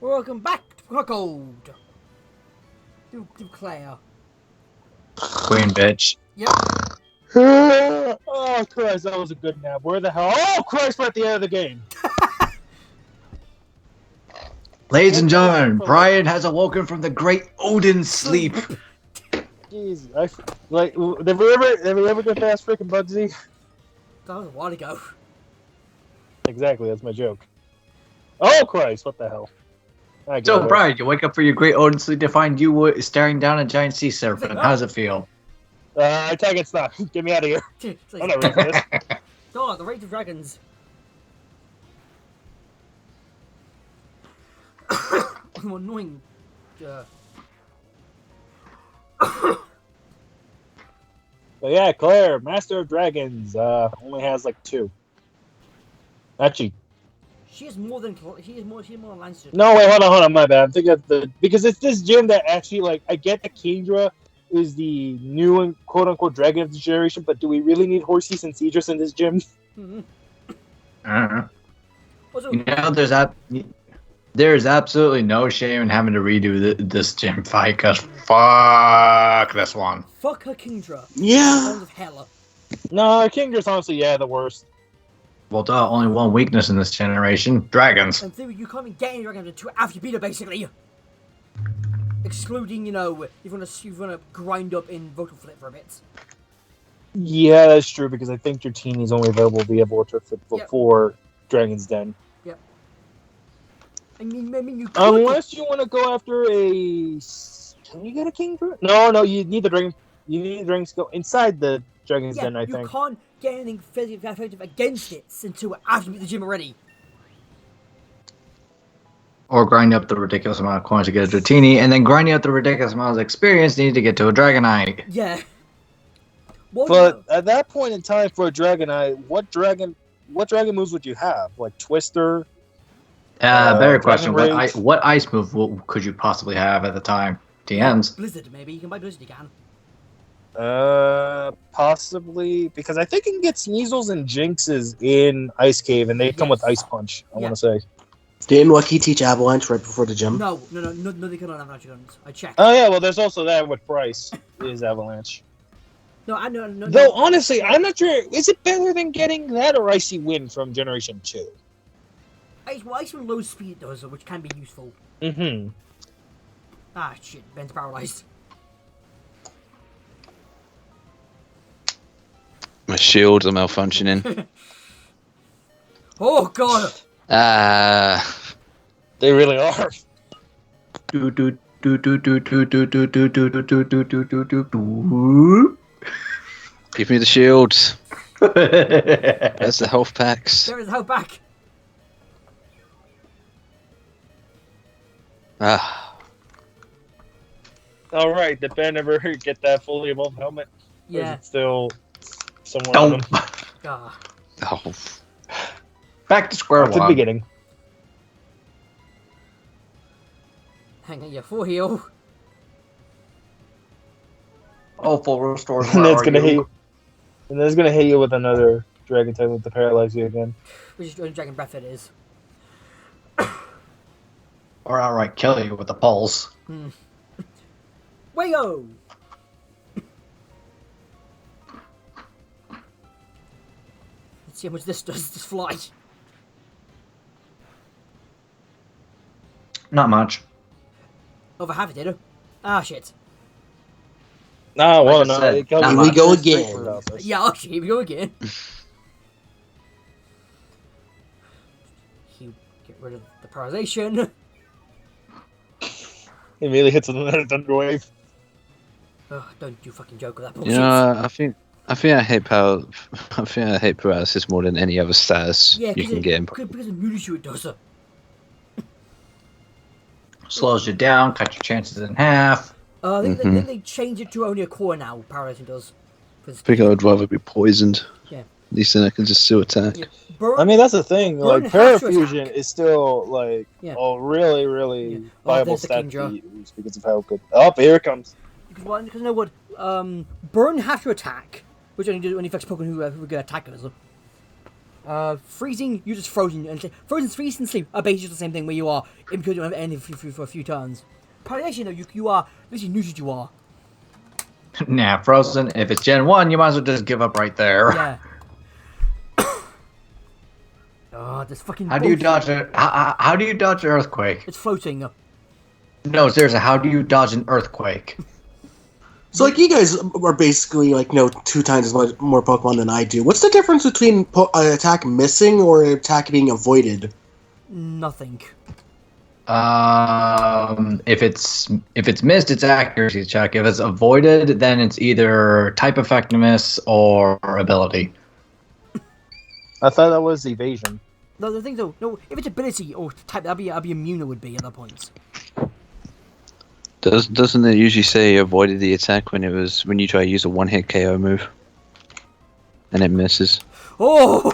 Welcome back to HeartGold. To Claire. Queen bitch. Yep. Oh, Christ, that was a good nap. Where the hell? Oh, Christ, we're at the end of the game. Ladies and gentlemen, Bryan has awoken from the great Odinsleep. Jeez, did we ever get past freaking Bugsy? That was a while ago. Exactly, that's my joke. Oh, Christ, what the hell? So, Bryan, you wake up for your great Odinsleep to find you staring down a giant sea serpent. How does it feel? I take it stuck. Get me out of here. I'm not ready for this. Oh, the Rage of Dragons. I'm annoying. But yeah, Claire, Master of Dragons, only has like 2. Actually, She has more than Lancer. no, wait, hold on, my bad. I'm thinking of because it's this gym that actually, like, I get that Kingdra is the new and quote-unquote dragon of the generation, but do we really need Horses and Cedrus in this gym? Mm-hmm. Also, there's absolutely no shame in having to redo this gym fight, because fuck this one. Fuck her Kingdra. Yeah. Of hell. No, Kingdra's honestly, the worst. Well, only one weakness in this generation: dragons. And theory, you can't even get any dragons until after you beat her, basically. Excluding, if you wanna grind up in Vocal Flip for a bit. Yeah, that's true, because I think your team is only available via Vortex before Dragon's Den. Yep. I mean, you could... Unless you want to go after a... Can you get a Kingdra? No, you need the Dragon... You need the Dragons to go inside the Dragon's Den, I think. You can't get anything effective against it until after you beat the gym already. Or grind up the ridiculous amount of coins to get a Dratini, and then grinding up the ridiculous amount of experience needed to get to a Dragonite. Yeah. But at that point in time for a Dragonite, what dragon moves would you have? Like Twister? Better question. What ice move could you possibly have at the time? TNs. Blizzard, maybe. You can buy Blizzard, you can. Possibly, because I think you can get Sneasels and Jinxes in Ice Cave, and they come with Ice Punch, I want to say. Didn't Wacky teach Avalanche right before the gym? No, they cannot have Avalanche guns. I checked. Oh yeah, well there's also that with Bryce, is Avalanche. No. Though, honestly, I'm not sure, is it better than getting that or Icy Wind from Generation 2? Ice Wind low speed does, which can be useful. Mm-hmm. Ah, shit, Ben's paralyzed. My shields are malfunctioning. Oh, God! They really are. Give me the shields. There's the health packs. There is the health pack. Alright, did Ben ever get that fully evolved helmet? Yeah. Or is it still somewhere Don't. Ah. Oh. Back to square to the one. beginning. Hang on, full heal. Oh, full restores. And then it's gonna hit you with another dragon type to paralyze you again. Which is Dragon Breath, it is. Or outright kill you with the pulse. Wayo! Let's see how much this does, this fly. Not much. Over half it did. Ah, shit. No, well, Like I no. said, It goes Here we go again. Yeah, okay, here we go again. You get rid of the paralyzation. It immediately hits with another thunder wave. Oh, don't you fucking joke with that bullshit. You know, I think I hate paralysis more than any other status you can get in. Because of Mewtwo it does. Slows you down, cut your chances in half. I think they changed it to only a core now, paralyzing does. I think I would rather be poisoned. Yeah. At least then I can just still attack. Yeah. I mean, that's the thing. Burn Like, has to Parafusion attack. is still, like, a really, really viable there's the stat Kingdra. to use because of how good... Oh, here it comes. Because you know what? Burn have to attack, which only affects Pokemon who are going to attack us. Freezing, you're just frozen. And frozen, freezing, sleep are basically just the same thing where you are in because you don't have any for a few turns. Actually, no, you are literally neutral. You are. Nah, Frozen. If it's Gen 1, you might as well just give up right there. Yeah. Oh, this fucking. How do you dodge it? How do you dodge an earthquake? It's floating. No, seriously, how do you dodge an earthquake? So, like, you guys are basically, like, know 2 times as much more Pokemon than I do. What's the difference between an attack missing or an attack being avoided? Nothing. If it's missed, it's accuracy check. If it's avoided, then it's either type effectiveness or ability. I thought that was evasion. No, the thing though, no, if it's ability or type, that'd be immune. It would be at that point. Doesn't it usually say avoided the attack when you try to use a one-hit KO move, and it misses? Oh.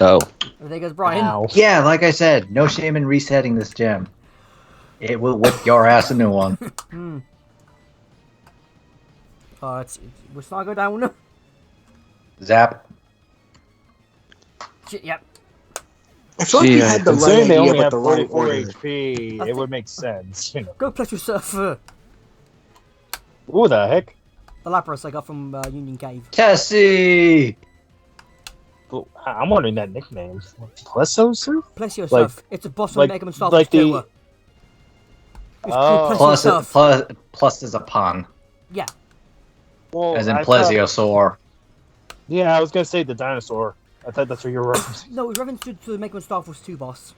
Oh. There goes Bryan. Ow. Yeah, like I said, no shame in resetting this gem. It will whip your ass a new one. We're not go down. Zap. Shit, yep. I feel like we had the right Considering they idea, only but have the right 44 order. HP, it would make sense. You know. Go plus yourself. Who the heck? The Lapras I got from Union Cave. Tessie! Well, I'm wondering that nickname. Plesiosaur? Plus yourself. It's a boss from like- Mega Man Star like Wars 2. the- It's Oh. called Plus yourself. Plus is a pun, Yeah. Well, as in I thought- plesiosaur. Yeah, I was gonna say the dinosaur. I thought that's what you were referencing. No, it's reference to the Mega Man Star Wars 2 boss.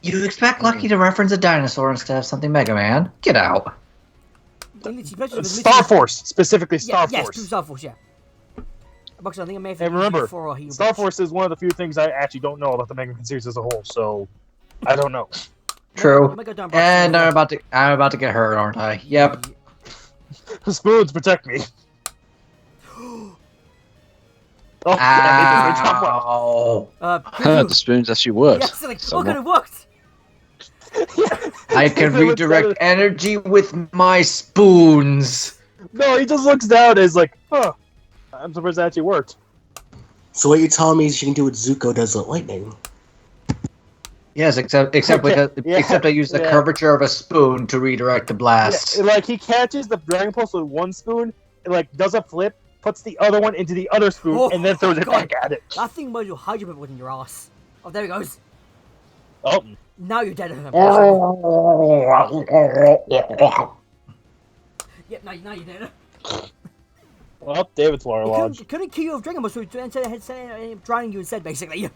You expect Lucky to reference a dinosaur instead of something Mega Man? Get out. Star Force, specifically Star Yes, Force. Star Force, yeah. Because I think I may have And remember, before he Star Force is one of the few things I actually don't know about the Mega Man series as a whole, so I don't know. True. Mega Man And I'm about to get hurt, aren't I? Yep. The spoons protect me. Oh, yeah, they jump up. Ow. The spoons actually worked. Yes, like, somewhat. look, it worked. I can It looks redirect better. energy with my spoons. No, he just looks down and is like, huh. I'm surprised that actually worked. So what you're telling me is you can do what Zuko does with lightning. Yes, except I use the yeah. curvature of a spoon to redirect the blast. Yeah, like he catches the Dragon Pulse with one spoon, and like does a flip, puts the other one into the other spoon, Oh, and then throws it God. back at it. That thing was your Hydro Pimp was in your ass. Oh, there it goes. Oh, Now you're dead. Yep, now you're dead. well, David's Water Lodge. Couldn't kill you with Dragon Ball, so instead of drowning you instead, basically.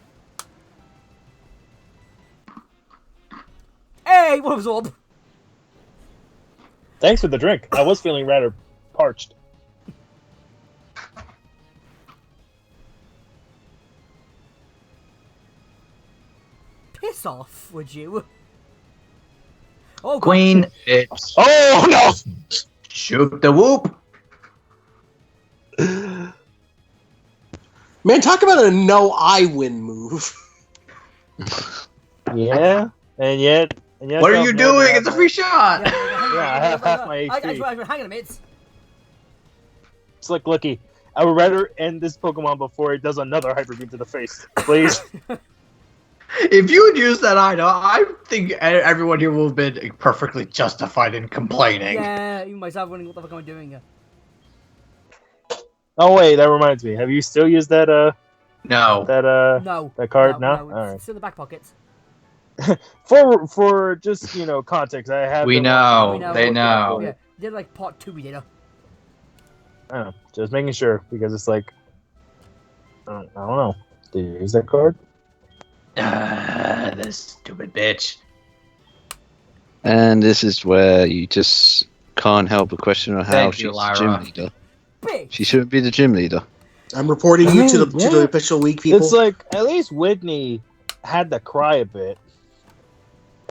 Hey, what was up? Thanks for the drink. I was feeling rather parched. Piss off, would you? Oh, God. Queen, it's Oh no! shoot the whoop. Man, talk about a no-I-win move. Yeah, and yet. What are you doing? It's a free shot. Yeah, I have half my HP. Hang on a minute. It's like, Lucky, I would rather end this Pokemon before it does another Hyper Beam to the face. Please. If you had used that item, I think everyone here will have been perfectly justified in complaining. Yeah, even myself wondering what the fuck am I doing here. Oh wait, that reminds me. Have you still used that No. No. that card? No? It's Alright. still in the back pockets. For just context, I have. We been know. watching- know. They know. Yeah, did like part 2 we did. I don't know, just making sure because it's like I don't know. Did you use that card? This stupid bitch. And this is where you just can't help but question how Thank she's you, the Lyra. gym leader. Bitch! She shouldn't be the gym leader. I'm reporting you to the Yeah. to the official league, people. It's like at least Whitney had to cry a bit.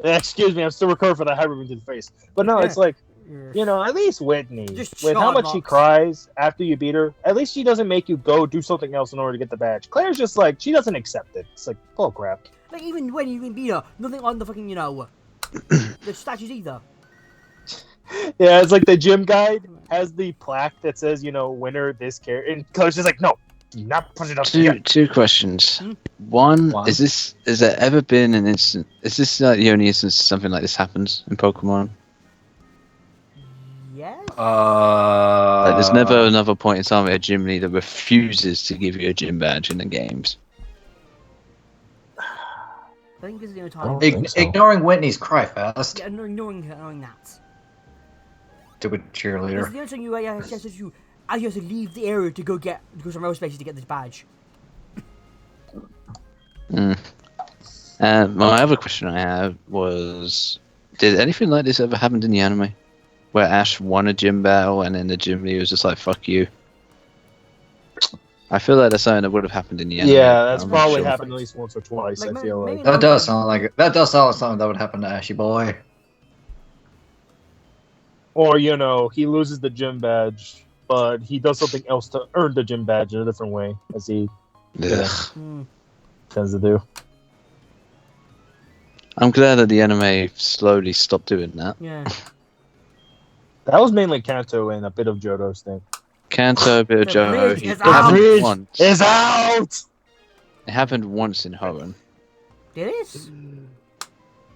Excuse me, I'm still recovering for that Hyper Beam to the face. But no, it's like at least Whitney, Just with how shot much she box. cries after you beat her, at least she doesn't make you go do something else in order to get the badge. Claire's just like, she doesn't accept it. It's like, bull crap. Like, even when you beat her, nothing on the fucking, the statues either. Yeah, it's like the gym guide has the plaque that says, winner this character. And Claire's just like, no, Not put it up Two questions. One, One. has there ever been an instant? Is this like the only instance something like this happens in Pokemon? Yes. Like, there's never another point in time where a gym leader refuses to give you a gym badge in the games. I think this is the only I don't time. think so. Ignoring Whitney's cry fest. Yeah, ignoring that. Stupid This is cheerleader. the only time you have to leave the area to go somewhere else basically to get this badge. Mm. And my other question I had was, did anything like this ever happen in the anime? Where Ash won a gym battle and then the gym leader was just like, fuck you. I feel like that's something that would have happened in the anime. Yeah, that's I'm not probably sure. happened at least once or twice. Like, I feel maybe like. That does sound like something that would happen to Ashy Boy. Or he loses the gym badge, but he does something else to earn the gym badge in a different way, as he Ugh. Hmm. tends to do. I'm glad that the anime slowly stopped doing that. Yeah. That was mainly Kanto and a bit of Johto's thing. Kanto, a bit of The Johto. bridge It is out. happened once. Is out. It happened once in Hoenn. It is.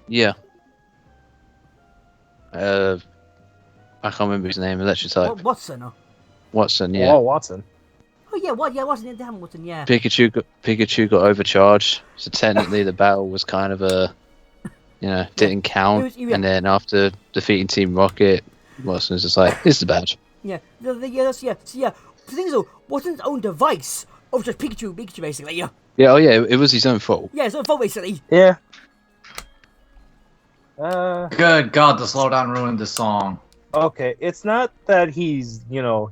Yeah. I can't remember his name. Let's just type Watson. Watson. Yeah. Oh, Watson. Oh yeah, what? Yeah, Watson. Damn Watson. Yeah. Pikachu got overcharged, so technically the battle was kind of didn't count. Yeah. And then after defeating Team Rocket, Watson was just like, "It's the badge." Yeah. Yeah. So the thing is though, Watson's own device of just Pikachu basically. Yeah. Yeah. Oh yeah. It was his own fault. Yeah. So fault basically. Yeah. Good God, the slowdown ruined the song. Okay, it's not that he's,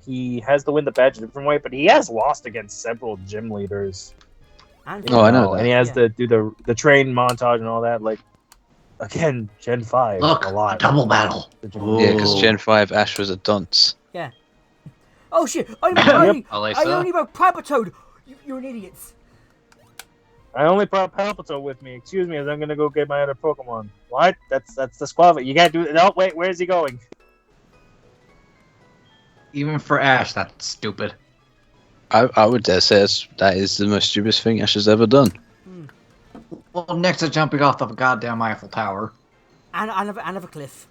he has to win the badge a different way, but he has lost against several gym leaders. And Oh, I know that. And he has Yeah. to do the train montage and all that. Like, again, Gen 5. Look, a a lot. double battle. Yeah, because Gen 5 Ash was a dunce. Oh shit! I only Alyssa. about Palpitoad. You're an idiot. I only brought Palpito with me. Excuse me, as I'm gonna go get my other Pokemon. What? That's the Squavit. You can't do it. No, wait, where's he going? Even for Ash, that's stupid. I would dare say that is the most stupidest thing Ash has ever done. Well, next to jumping off the goddamn Eiffel Tower. And a cliff.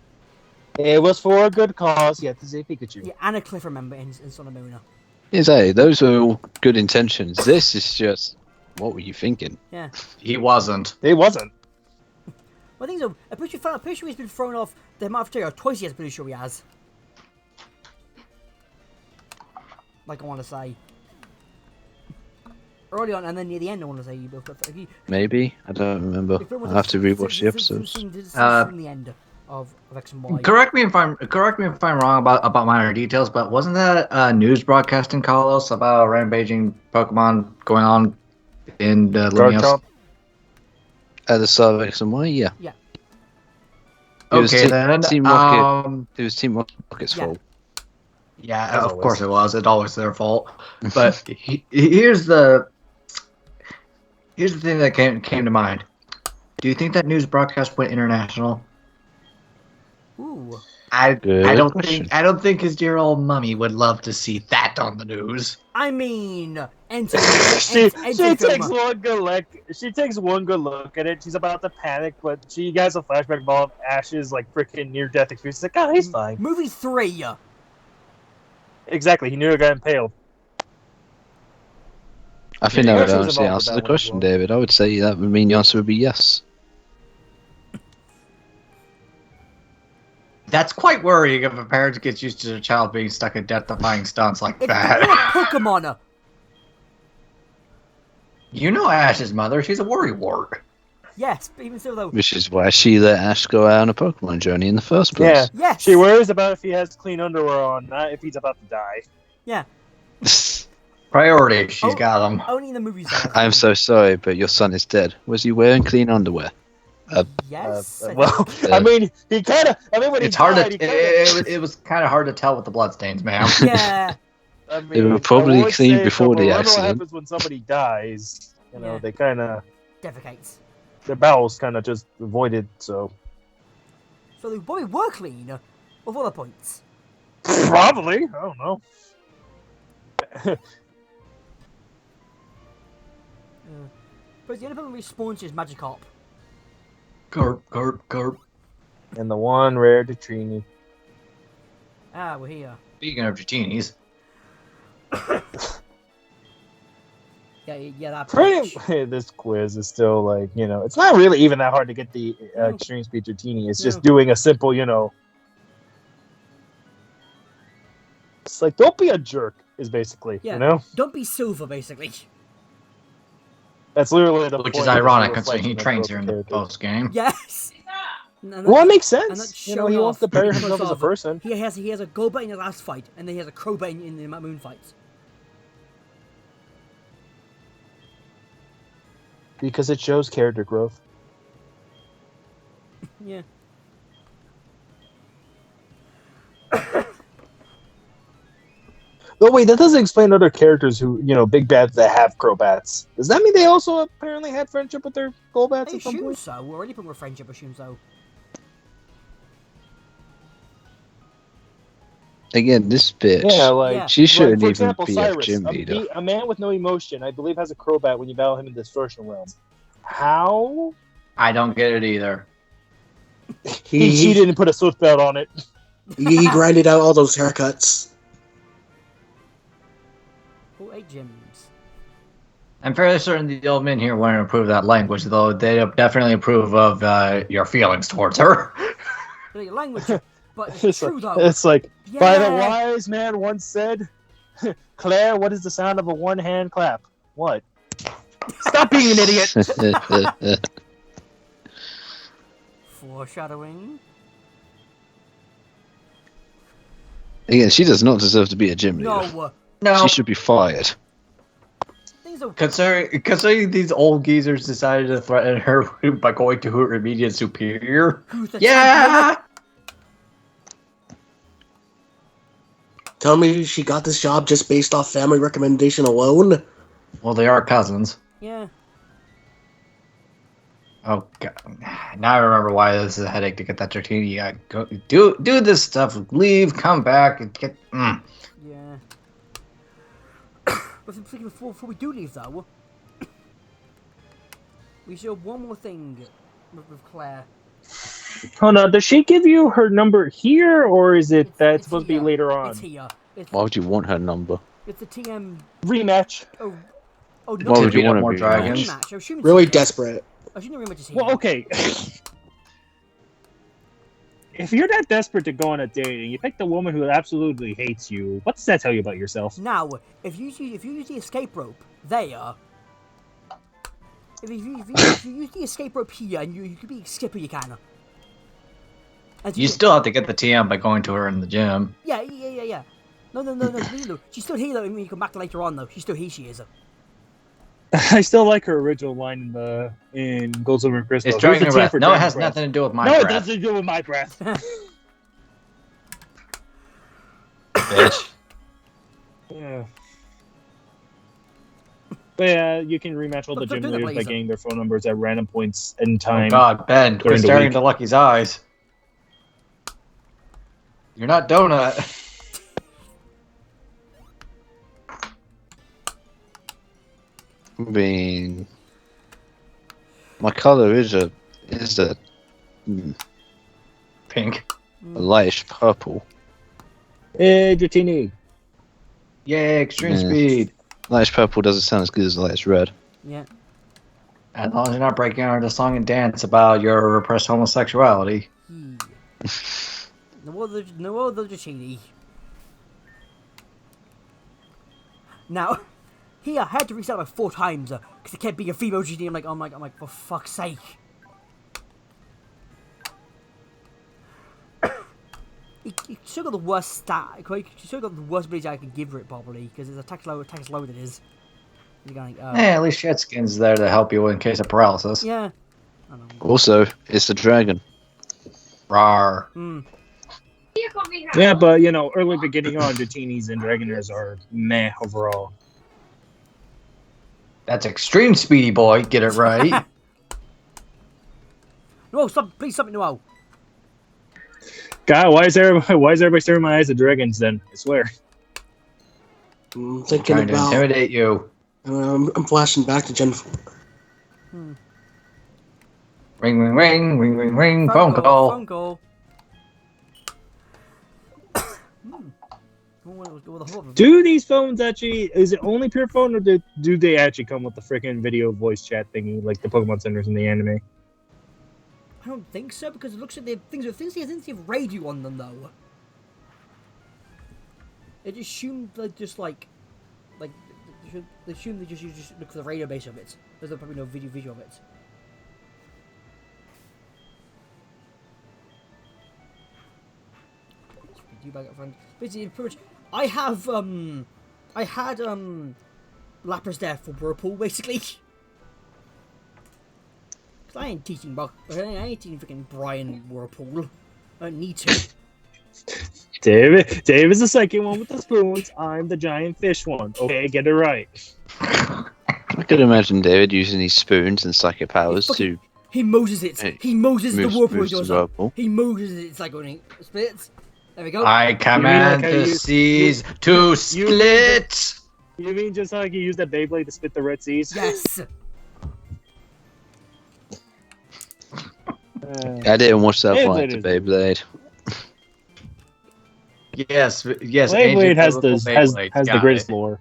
It was for a good cause. You have to say Pikachu. Yeah, and a cliff. Remember in Sun and Moon. Exactly. Those were all good intentions. This is just, what were you thinking? Yeah. He wasn't. It wasn't. Well, I think so. I'm pretty sure he's been thrown off the Mafia twice. Yes, pretty sure he has. Like I want to say. Early on and then near the end, I want to say. Maybe? I don't remember. I'll have to rewatch the episodes. In the end of X and Y. Correct me if I'm wrong about minor details, but wasn't that news broadcast in Kalos about rampaging Pokemon going on in the Lumios? Garchomp? At the start of X and Y, yeah. Yeah. It was Okay then. Team Rocket. It was Team Rocket's Yeah. fault. Yeah, As of always. course it was. It's always their fault. But here's the thing that came to mind. Do you think that news broadcast went international? Ooh. I Good don't question. think his dear old mummy would love to see that on the news. I mean, She takes one good look. She takes one good look at it. She's about to panic, but she gets a flashback ball of Ash's like freaking near-death experience. She's like, oh, he's fine. Movie 3. Exactly. He knew a guy impaled. I think Yeah, that would she was honestly involved with answer that the one as question, well. David. I would say that would mean the answer would be yes. That's quite worrying if a parent gets used to their child being stuck in death-defying stunts like It's that. a Pokemon. You know Ash's mother. She's a worrywart. Yes, but even so though. Which is why she let Ash go out on a Pokemon journey in the first place. Yeah. Yes. She worries about if he has clean underwear on, not if he's about to die. Yeah. Priority. She's Oh. got them. Only in the movies. I'm so sorry, but your son is dead. Was he wearing clean underwear? Yes. I Well, Yeah. I mean, he kind of. I mean, when It's he hard died, to. he kinda, It was kind of hard to tell with the bloodstains, ma'am. think. Yeah. I They were mean, probably I would clean say before the remember accident. What happens when somebody dies? Yeah. They kind of Defecates. their bowels kind of just voided. So So they probably were clean. Of other points. probably, I don't know. But the only Pokemon respawns is Magikarp. Carp. And the one rare Dratini. Ah, we're here. Speaking of Dratinis, Yeah, that Pretty. bitch. This quiz is still like, it's not really even that hard to get the Extreme Speed Dratini. It's just No. doing a simple, It's like, don't be a jerk, is basically, Yeah. Don't be Silver, basically. That's literally the which point is of this ironic reflection considering he of trains growth here of in the character. post game. Yes. Well, it makes And that's sense. He showing wants off to bury because himself as a of- person. He has a Golbat in the last fight, and then he has a Crobat in the Moon fights. Because it shows character growth. Yeah. Oh wait, that doesn't explain other characters who, big bats that have Crobats. Does that mean they also apparently had friendship with their Golbats I at some assume point? so. Or any Pokemon friendship assumes so. Again, this bitch. Yeah, like Yeah. She shouldn't for even example, be Cyrus, a gym leader. a man with no emotion, I believe, has a Crobat when you battle him in the Distortion Realm. How? I don't get it either. He cheated and put a Swift Belt on it. He grinded out all those haircuts. Oh, 8 gyms. I'm fairly certain the old men here won't approve that language, though they definitely approve of your feelings towards her. Your language, but it's It's true like, though. it's like Yeah. by the wise man once said, Claire, what is the sound of a one-hand clap? What? Stop being an idiot! Foreshadowing. Again, she does not deserve to be a gym leader. No. No, She should be fired. Things are. considering these old geezers decided to threaten her by going to her immediate superior. Who's the Yeah! Tell me she got this job just based off family recommendation alone? Well, they are cousins. Yeah. Oh god! Now I remember why this is a headache to get that Dratini. Go do this stuff. Leave, come back, and get. Yeah. But before we do leave though, we should have one more thing with Claire. Hold on, does she give you her number here, or is it It's supposed to be here. later on? It's here. Why would you want her number? It's the TM. Rematch. Oh, Why not would you beat up want to more be dragons? rematched? rematch. I'm assuming Really it's here. desperate. I assume the rematch is here. Well, okay. If you're that desperate to go on a date and you pick the woman who absolutely hates you, what does that tell you about yourself? Now, if you use the escape rope there, if you use the escape rope here and you could be skipper, you can. And You still have to get the TM by going to her in the gym. Yeah. No. She's still here though. When you come back later on though, she's still here. She is. I still like her original line in Gold, Silver, and Crystal. It's dragging Here's her the team breath. for No, it Dragon has Breath. nothing to do with my No, it breath. doesn't do with my breath. Bitch. Yeah. But yeah, you can rematch all the Look, gym do the leaders by blazer. getting their phone numbers at random points in Oh time. god, Ben, during quit the staring week. into Lucky's eyes. You're not Donut. I mean, my color is a Pink. lightish purple. Hey, Dratini. Yay, extreme Yeah. speed. Lightish purple doesn't sound as good as lightish red. Yeah. As long as you're not breaking out into song and dance about your repressed homosexuality. No other Dratini. Now, here I had to reset like 4 times because it kept being a female Dratini. I'm like, for fuck's sake. He still got the worst stat. He still got the worst ability I could give it probably because his attack's low than it is. You're going, At least Shetskin's there to help you in case of paralysis. yeah. I don't know. Also, it's the dragon. Rawr. Yeah, but early beginning on, Dratinis and Dragoners are meh overall. That's extreme speedy boy, get it right. No, stop! Please stop it, no. God, why is everybody staring in my eyes at dragons then? I swear. Thinking Trying to about intimidate you. I'm flashing back to Gen 4. Ring, ring, ring, ring, ring, ring. Phone call. Phone call. Do these phones actually? Is it only pure phone, or do they actually come with the freaking video voice chat thingy like the Pokemon centers in the anime? I don't think so, because it looks like they have radio on them though. It assumed they just like they assume they just look for the radio base of it. There's probably no video of it. Do back up front. Basically, pretty much, I had Lapras there for Whirlpool basically. Cause I ain't teaching I ain't teaching freaking Bryan Whirlpool. I don't need to. Dave is the second one with the spoons. I'm the giant fish one. Okay, get it right. I could imagine David using these spoons and psychic powers to. He Moses it. He Moses the Whirlpool. He Moses it. It's like when he splits. There we go. I command the seas to split. You mean just like you use that Beyblade to split the Red Seas? Yes. I didn't watch that one to Beyblade. Yes. Beyblade has the greatest lore.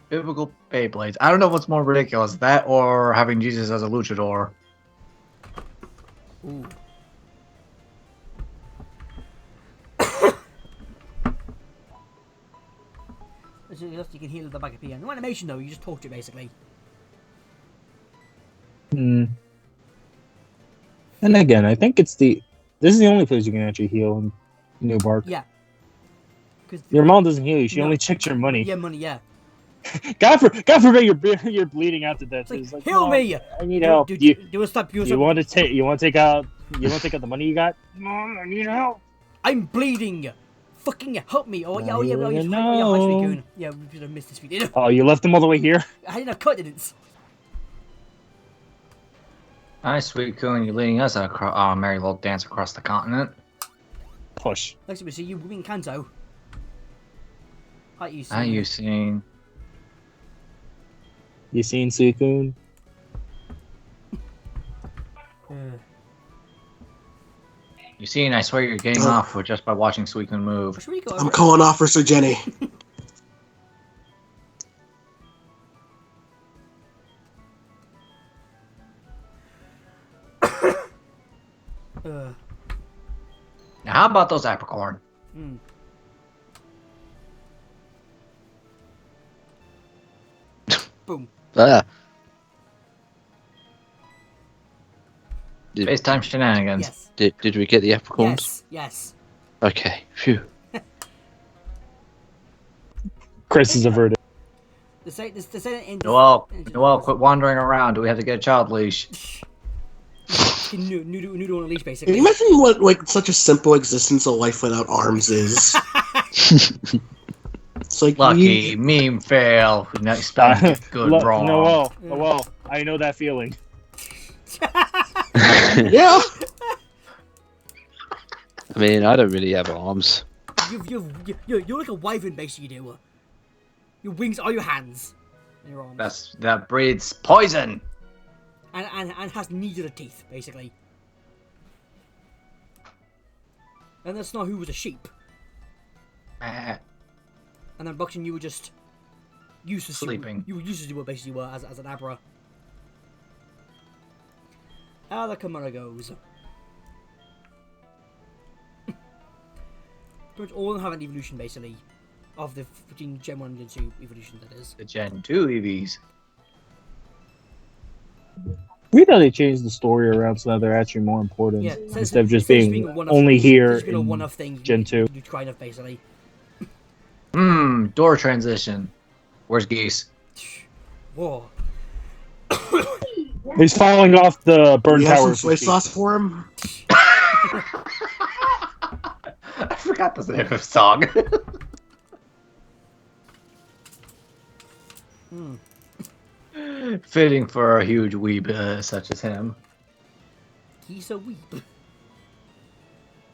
Biblical Beyblades. I don't know what's more ridiculous, that or having Jesus as a luchador. Ooh. You can heal the back of PN. No animation though, you just talk to it basically. And again, I think this is the only place you can actually heal in New Bark. Yeah. Your mom doesn't heal you; she only checks your money. Yeah, money. Yeah. God forbid you're bleeding out to death. It's like, heal me! I need help. You want to take out the money you got? Mom, I need help. I'm bleeding. Fucking help me! Oh yeah, No. Yeah, we should have missed this. We did. Oh, you left them all the way here. I didn't cut it. Hi, Sweet Coon, you're leading us on a merry little dance across the continent. Push. Next we see you win Kanto. Hi, you seen? How you seen? You seen Suicune? You seen? I swear you're getting off with just by watching Suicune move. I'm calling Officer Jenny. Now, how about those apricorn? Boom. FaceTime shenanigans. Yes. Did we get the apricorns? Yes. Okay. Phew. Chris is averted. Noel, quit wandering around. Do we have to get a child leash? Noodle on a leash, Can basically. you imagine what such a simple existence a life without arms is? It's like Lucky, meme fail. Nice good wrong. Noel, I know that feeling. Yeah. I mean, I don't really have arms. You're like a wyvern, basically. You do. Your wings are your hands. And your arms. That breeds poison. And has neither the teeth, basically. And that's not who was a sheep. And then Buxton, you were just used to sleeping. You were used to do what basically you were as an Abra. How the Kamara goes. Pretty much all of them have an evolution, basically, of the between Gen 1 and Gen 2 evolution, that is. The Gen 2 EVs. We thought they changed the story around so that they're actually more important instead of just being one-off, only here it's been a one-off thing. Gen 2. You try enough, basically. Door transition. Where's Geese? Whoa. He's falling off the burn You have some tower. soy sauce for him? I forgot the name of the song. Fitting for a huge weeb such as him. He's a weeb.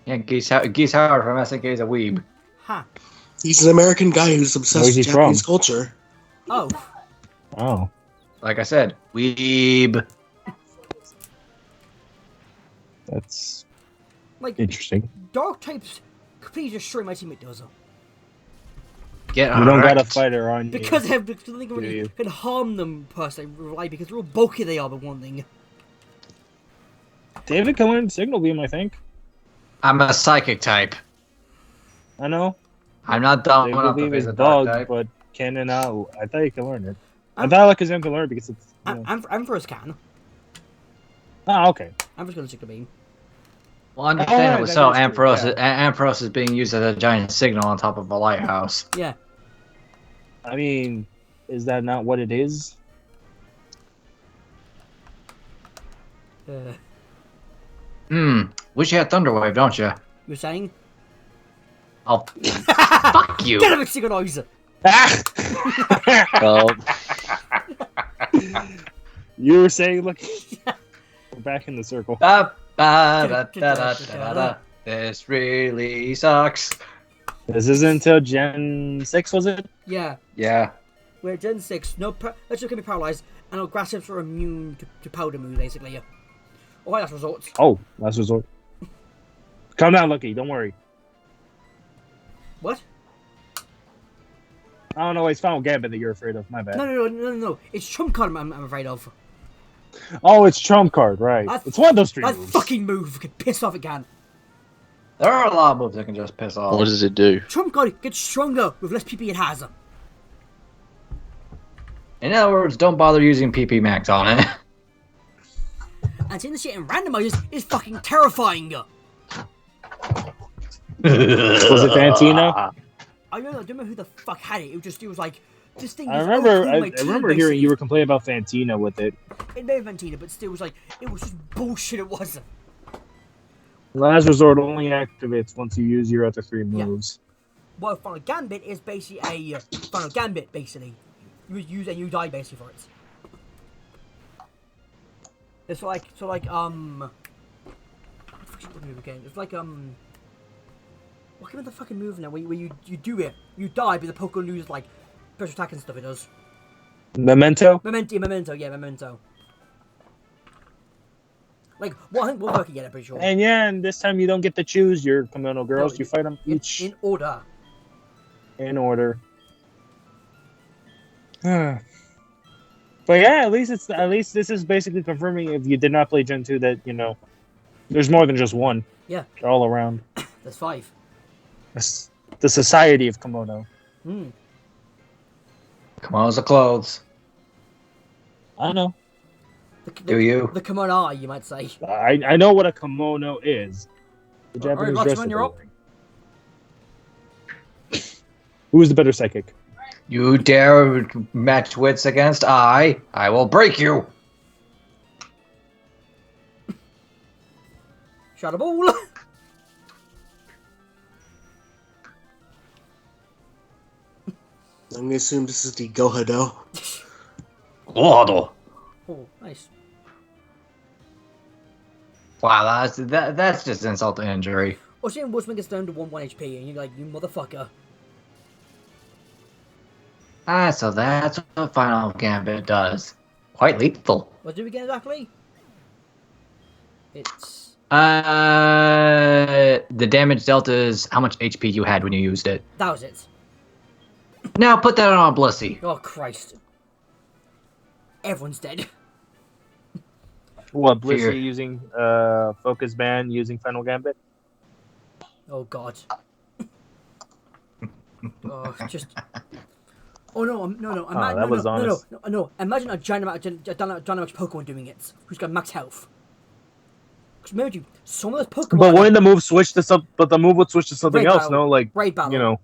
Yeah, Geese Howard from SNK is a weeb. Ha. He's an American guy who's obsessed Where's he with Japanese from? culture. Oh, Oh. Like I said, weeb. That's like interesting. dark types completely destroy my teammate does. Get You don't got a wrecked. fighter on you. Because they can Do really you? can harm them personally, because they're all bulky they are, but one thing. David can learn Signal Beam, I think. I'm a psychic type. I know. I'm not dumb Signal enough to Beam be is the dark bugged, type. but can and out. I thought you can learn it. I I'm- thought Lucas can learn it because it's. You know. I'm first can. Oh, okay. I'm just gonna stick the beam. Well, understand right, it was that so is true, Ampharos is being used as a giant signal on top of a lighthouse. Yeah. I mean, is that not what it is? Wish you had Thunderwave, don't you? You're saying? Oh, fuck you. Get him a synchronizer! Well, You were saying, look, we're back in the circle. Da, da, da, da, da, da, da. This really sucks. This isn't until Gen 6, was it? Yeah. Yeah. We're Gen 6. No, let's just be paralyzed, and our grass types are immune to powder moon, basically. Yeah. Oh, last results. Oh, last resort. Calm down, Lucky. Don't worry. What? I don't know. It's Final Gambit that you're afraid of. My bad. No. It's Trump card I'm afraid of. Oh, it's Trump card, right? That's- It's one of those three That moves. fucking move can piss off again. There are a lot of moves that can just piss off. what does it do? Trump card gets stronger with less PP it has. In other words, don't bother using PP Max on it. And seeing the shit in randomizers is fucking terrifying. Was it Fantina? I don't remember who the fuck had it. It was like this thing. I was remember. overcoming I my team, remember hearing you basically. were complaining about Fantina with it. It may have been Tina, but still, it was just bullshit. It was. Last resort only activates once you use your other three moves. Well, Final Gambit is basically a Final Gambit. Basically, you use and you die basically for it. It's like what the fuck's the move again? It's like what kind of the fucking move now? Where you do it, you die, but the Pokemon loses like special attack and stuff. It does. Memento. Memento. Like, well, I think we'll work again. I'm pretty sure. And this time you don't get to choose your Kimono girls. No, You fight them each in order. in order. But yeah, at least this is basically confirming if you did not play Gen 2 that there's more than just one. Yeah. They're all around. There's 5. It's the Society of Kimono. Kimonos are clothes. I know. Do you? The kimono, you might say. I know what a kimono is. The Japanese Alright, dress. Watchman, you're up. Who is the better psychic? You dare match wits against I will break you. Shadow Ball. I'm gonna assume this is the Gohado. Gordo. Oh, nice. Wow, that's just insult to injury. Or seeing Woodsman gets down to 1 HP and you're like, you motherfucker. So that's what Final Gambit does. Quite lethal. What do we get exactly? It's... The damage delta is how much HP you had when you used it. That was it. Now put that on Blissey. Oh, Christ. Everyone's dead. What, Fear. Blissey using Focus Band using Final Gambit? Oh, God. Oh, just... Oh, no, no. that was honest. No. Imagine a Dynamax Pokemon doing it, who's got max health. Because remember, some of those Pokemon... But wouldn't the move switch to the move would switch to something Raid else, Battle. no? Like, Raid Battle.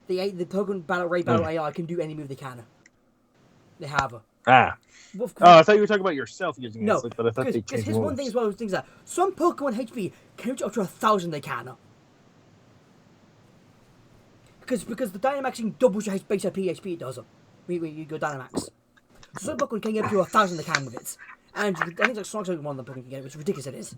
The Pokemon Raid Battle AI can do any move they can. They have. Ah. Well, Oh, I thought you were talking about yourself using no, it, but I thought they because changed here's one thing as well. Things that some Pokemon HP can reach up to 1,000. They can. Because the Dynamaxing doubles your base HP. It does. When you go Dynamax. So some Pokemon can get up to 1,000. They can with it. And I think like Snorlax is one of the Pokemon can get it, which is ridiculous. It is.